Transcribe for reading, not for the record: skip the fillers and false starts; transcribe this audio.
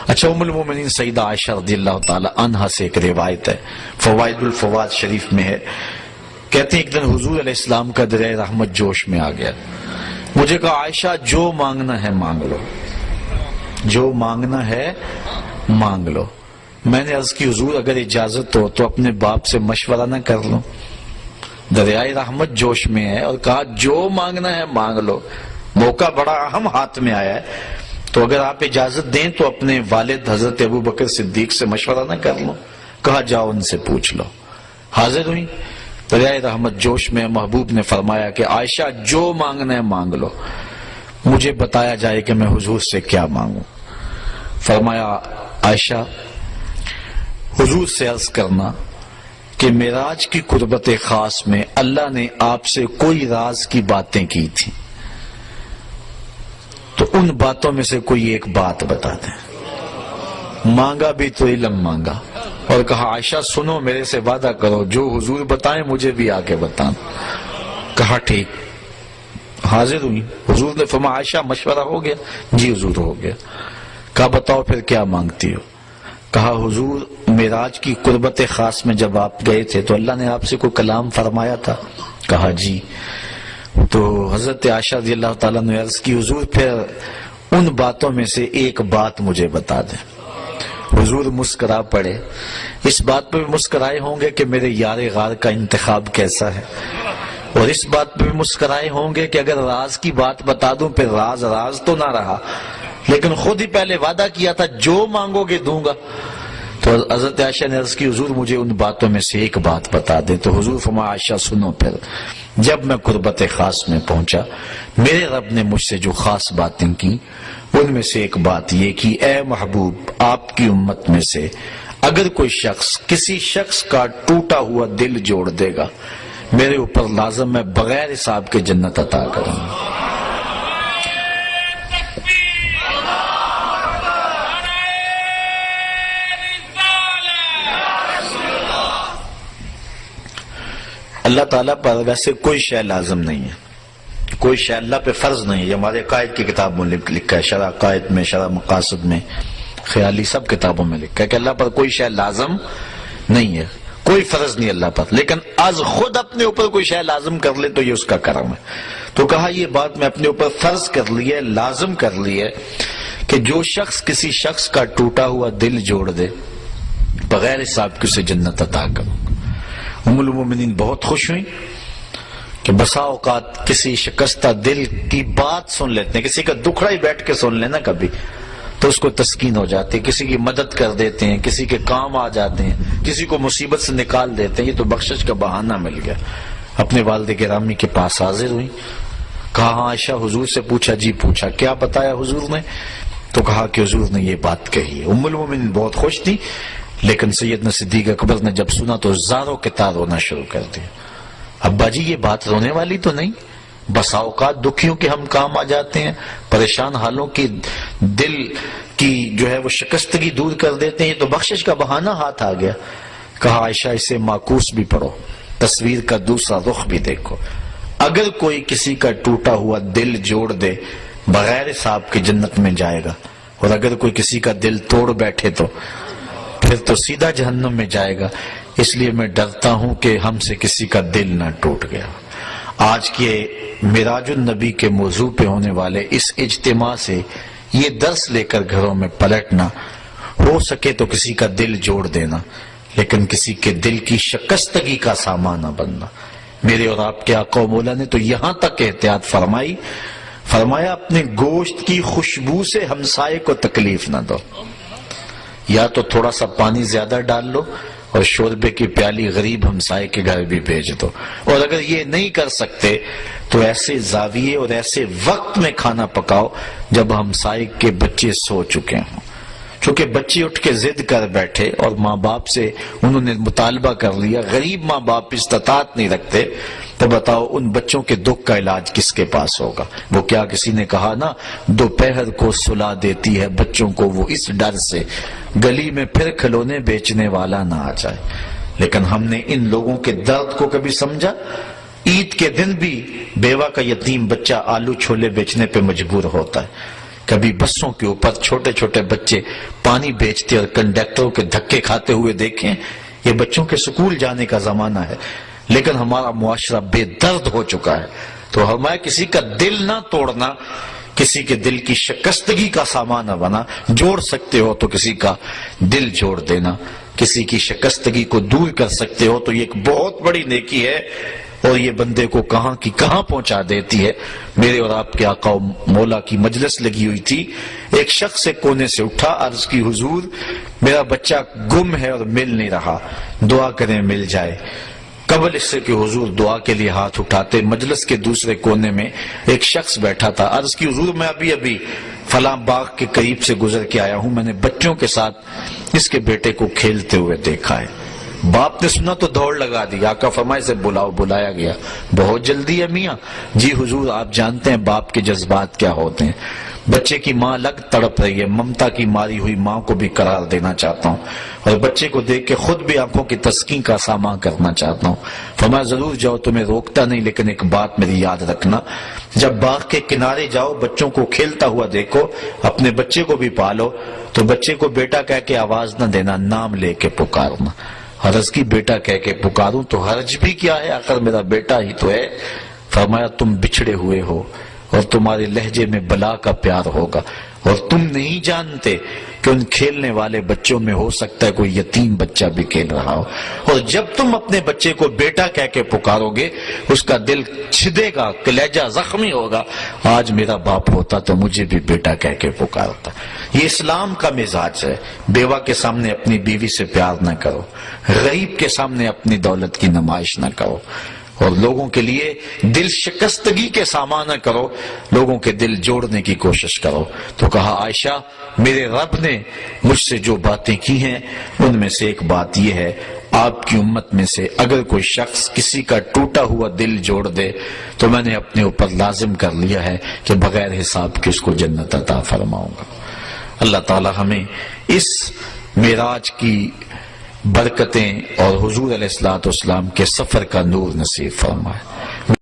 اچھا، ام المومنین سیدہ عائشہ رضی اللہ تعالی عنہا سے ایک روایت ہے، فوائد الفواد شریف میں ہے، کہتے ہیں ایک دن حضور علیہ السلام کا دریائے رحمت جوش میں آ گیا، مجھے کہا عائشہ جو مانگنا ہے مانگ لو، جو مانگنا ہے مانگ لو۔ میں نے عرض کی حضور اگر اجازت ہو تو اپنے باپ سے مشورہ نہ کر لوں؟ دریائے رحمت جوش میں ہے اور کہا جو مانگنا ہے مانگ لو، موقع بڑا اہم ہاتھ میں آیا ہے، تو اگر آپ اجازت دیں تو اپنے والد حضرت ابو بکر صدیق سے مشورہ نہ کر لوں؟ کہا جاؤ ان سے پوچھ لو۔ حاضر ہوئی دریائے رحمت جوش میں، محبوب نے فرمایا کہ عائشہ جو مانگنا ہے مانگ لو، مجھے بتایا جائے کہ میں حضور سے کیا مانگوں۔ فرمایا عائشہ حضور سے عرض کرنا کہ معراج کی قربت خاص میں اللہ نے آپ سے کوئی راز کی باتیں کی تھی، تو ان باتوں میں سے کوئی ایک بات بتا دیں۔ مانگا بھی تو علم مانگا اور کہا عائشہ سنو، میرے سے وعدہ کرو جو حضور بتائیں مجھے بھی آ کے بتانا۔ کہا ٹھیک۔ حاضر ہوئی، حضور نے فرمایا عائشہ مشورہ ہو گیا؟ جی حضور ہو گیا۔ کہا بتاؤ پھر کیا مانگتی ہو؟ کہا حضور معراج کی قربت خاص میں جب آپ گئے تھے تو اللہ نے آپ سے کوئی کلام فرمایا تھا؟ کہا جی۔ تو حضرت عائشہ رضی اللہ تعالیٰ نے عرض کی حضور پھر ان باتوں میں سے ایک بات مجھے بتا دیں۔ حضور مسکرا پڑے، اس بات پہ بھی مسکرائے ہوں گے کہ میرے یار غار کا انتخاب کیسا ہے، اور اس بات پہ بھی مسکرائے ہوں گے کہ اگر راز کی بات بتا دوں پھر راز راز تو نہ رہا، لیکن خود ہی پہلے وعدہ کیا تھا جو مانگو گے دوں گا۔ تو حضرت عائشہ نے عرض کی حضور مجھے ان باتوں میں سے ایک بات بتا دیں۔ تو حضور فرمایا عائشہ سنو پھر، جب میں قربت خاص میں پہنچا میرے رب نے مجھ سے جو خاص باتیں کی ان میں سے ایک بات یہ کہ اے محبوب آپ کی امت میں سے اگر کوئی شخص کسی شخص کا ٹوٹا ہوا دل جوڑ دے گا میرے اوپر لازم میں بغیر حساب کے جنت عطا کروں گا۔ اللہ تعالیٰ پر ویسے کوئی شے لازم نہیں ہے، کوئی شے اللہ پہ فرض نہیں ہے، یہ ہمارے قائد کی کتاب میں لکھا ہے، شرح قائد میں، شرح مقاصد میں، خیالی سب کتابوں میں لکھا ہے کہ اللہ پر کوئی شے لازم نہیں ہے، کوئی فرض نہیں اللہ پر، لیکن از خود اپنے اوپر کوئی شے لازم کر لے تو یہ اس کا کرم ہے۔ تو کہا یہ بات میں اپنے اوپر فرض کر لی ہے، لازم کر لی ہے کہ جو شخص کسی شخص کا ٹوٹا ہوا دل جوڑ دے بغیر حساب کے اسے جنت عطا کروں۔ ام المومنین بہت خوش ہوئی کہ بسا اوقات کسی شکستہ دل کی بات سن لیتے ہیں، کسی کا دکھڑا ہی بیٹھ کے سن لینا کبھی تو اس کو تسکین ہو جاتی ہے، کسی کی مدد کر دیتے ہیں، کسی کے کام آ جاتے ہیں، کسی کو مصیبت سے نکال دیتے ہیں، یہ تو بخشش کا بہانہ مل گیا۔ اپنے والد گرامی کے پاس حاضر ہوئی، کہا ہاں عائشہ حضور سے پوچھا؟ جی پوچھا۔ کیا بتایا حضور نے؟ تو کہا کہ حضور نے یہ بات کہی ہے۔ ام المومنین بہت خوش تھی، لیکن سیدنا صدیق اکبر نے جب سنا تو زاروں کے تار رونا شروع کر دیا۔ ابا جی یہ بات رونے والی تو نہیں، بسا اوقات دکھیوں کے ہم کام آ جاتے ہیں، پریشان حالوں کی دل کی جو ہے وہ شکستگی دور کر دیتے ہیں، یہ تو بخشش کا بہانہ ہاتھ آ گیا۔ کہا عائشہ اسے معکوس بھی پڑھو، تصویر کا دوسرا رخ بھی دیکھو، اگر کوئی کسی کا ٹوٹا ہوا دل جوڑ دے بغیر حساب کے جنت میں جائے گا، اور اگر کوئی کسی کا دل توڑ بیٹھے تو پھر تو سیدھا جہنم میں جائے گا۔ اس لیے میں ڈرتا ہوں کہ ہم سے کسی کا دل نہ ٹوٹ گیا۔ آج کے معراج النبی کے موضوع پہ ہونے والے اس اجتماع سے یہ درس لے کر گھروں میں پلٹنا، ہو سکے تو کسی کا دل جوڑ دینا، لیکن کسی کے دل کی شکستگی کا سامان نہ بننا۔ میرے اور آپ کے آقا و مولا نے تو یہاں تک احتیاط فرمایا اپنے گوشت کی خوشبو سے ہمسائے کو تکلیف نہ دو، یا تو تھوڑا سا پانی زیادہ ڈال لو اور شوربے کی پیالی غریب ہمسائے کے گھر بھی بھیج دو، اور اگر یہ نہیں کر سکتے تو ایسے زاویے اور ایسے وقت میں کھانا پکاؤ جب ہمسائے کے بچے سو چکے ہوں، چونکہ بچے اٹھ کے ضد کر بیٹھے اور ماں باپ سے انہوں نے مطالبہ کر لیا، غریب ماں باپ استطاعت نہیں رکھتے، تو بتاؤ ان بچوں کے دکھ کا علاج کس کے پاس ہوگا؟ وہ کیا کسی نے کہا نا، دوپہر کو سلا دیتی ہے بچوں کو وہ اس ڈر سے گلی میں پھر کھلونے بیچنے والا نہ آ جائے۔ لیکن ہم نے ان لوگوں کے درد کو کبھی سمجھا؟ عید کے دن بھی بیوہ کا یتیم بچہ آلو چھولے بیچنے پہ مجبور ہوتا ہے، کبھی بسوں کے اوپر چھوٹے چھوٹے بچے پانی بیچتے اور کنڈکٹروں کے دھکے کھاتے ہوئے دیکھیں. یہ بچوں کے سکول جانے کا زمانہ ہے، لیکن ہمارا معاشرہ بے درد ہو چکا ہے. تو ہمیں کسی کا دل نہ توڑنا، کسی کے دل کی شکستگی کا سامان نہ بنا. جوڑ سکتے ہو تو کسی کا دل جوڑ دینا، کسی کی شکستگی کو دور کر سکتے ہو تو یہ ایک بہت بڑی نیکی ہے، اور یہ بندے کو کہاں کی کہاں پہنچا دیتی ہے. میرے اور آپ کے آقا و مولا کی مجلس لگی ہوئی تھی. ایک شخص ایک کونے سے اٹھا، عرض کی حضور میرا بچہ گم ہے اور مل نہیں رہا، دعا کریں مل جائے. قبل اس سے کہ حضور دعا کے لیے ہاتھ اٹھاتے، مجلس کے دوسرے کونے میں ایک شخص بیٹھا تھا. عرض کی حضور میں ابھی فلاں باغ کے قریب سے گزر کے آیا ہوں، میں نے بچوں کے ساتھ اس کے بیٹے کو کھیلتے ہوئے دیکھا ہے. باپ نے سنا تو دوڑ لگا دی. آقا فرمائے سے بلایا گیا. بہت جلدی ہے میاں. جی حضور آپ جانتے ہیں باپ کے جذبات کیا ہوتے ہیں. بچے کی ماں الگ تڑپ رہی ہے، ممتا کی ماری ہوئی ماں کو بھی قرار دینا چاہتا ہوں، اور بچے کو دیکھ کے خود بھی آنکھوں کی تسکین کا سامان کرنا چاہتا ہوں. فرمایا ضرور جاؤ، تمہیں روکتا نہیں، لیکن ایک بات میری یاد رکھنا، جب باغ کے کنارے جاؤ بچوں کو کھیلتا ہوا دیکھو، اپنے بچے کو بھی پالو تو بچے کو بیٹا کہہ کے آواز نہ دینا، نام لے کے پکارنا. حرض کی بیٹا کہہ کے پکاروں تو حرج بھی کیا ہے، آخر میرا بیٹا ہی تو ہے. فرمایا تم بچھڑے ہوئے ہو اور تمہارے لہجے میں بلا کا پیار ہوگا، اور تم نہیں جانتے کہ ان کھیلنے والے بچوں میں ہو سکتا ہے کوئی یتیم بچہ بھی کھیل رہا ہو. اور جب تم اپنے بچے کو بیٹا کہہ کے پکارو گے اس کا دل چھدے گا، کلیجہ زخمی ہوگا. آج میرا باپ ہوتا تو مجھے بھی بیٹا کہہ کے پکارتا. یہ اسلام کا مزاج ہے. بیوہ کے سامنے اپنی بیوی سے پیار نہ کرو، غریب کے سامنے اپنی دولت کی نمائش نہ کرو، اور لوگوں کے لیے دل شکستگی کے سامان نہ کرو، لوگوں کے دل جوڑنے کی کوشش کرو. تو کہا عائشہ میرے رب نے مجھ سے جو باتیں کی ہیں ان میں سے ایک بات یہ ہے، آپ کی امت میں سے اگر کوئی شخص کسی کا ٹوٹا ہوا دل جوڑ دے تو میں نے اپنے اوپر لازم کر لیا ہے کہ بغیر حساب کے اس کو جنت عطا فرماؤں گا. اللہ تعالی ہمیں اس معراج کی برکتیں اور حضور علیہ الصلوۃ والسلام کے سفر کا نور نصیب فرمائے.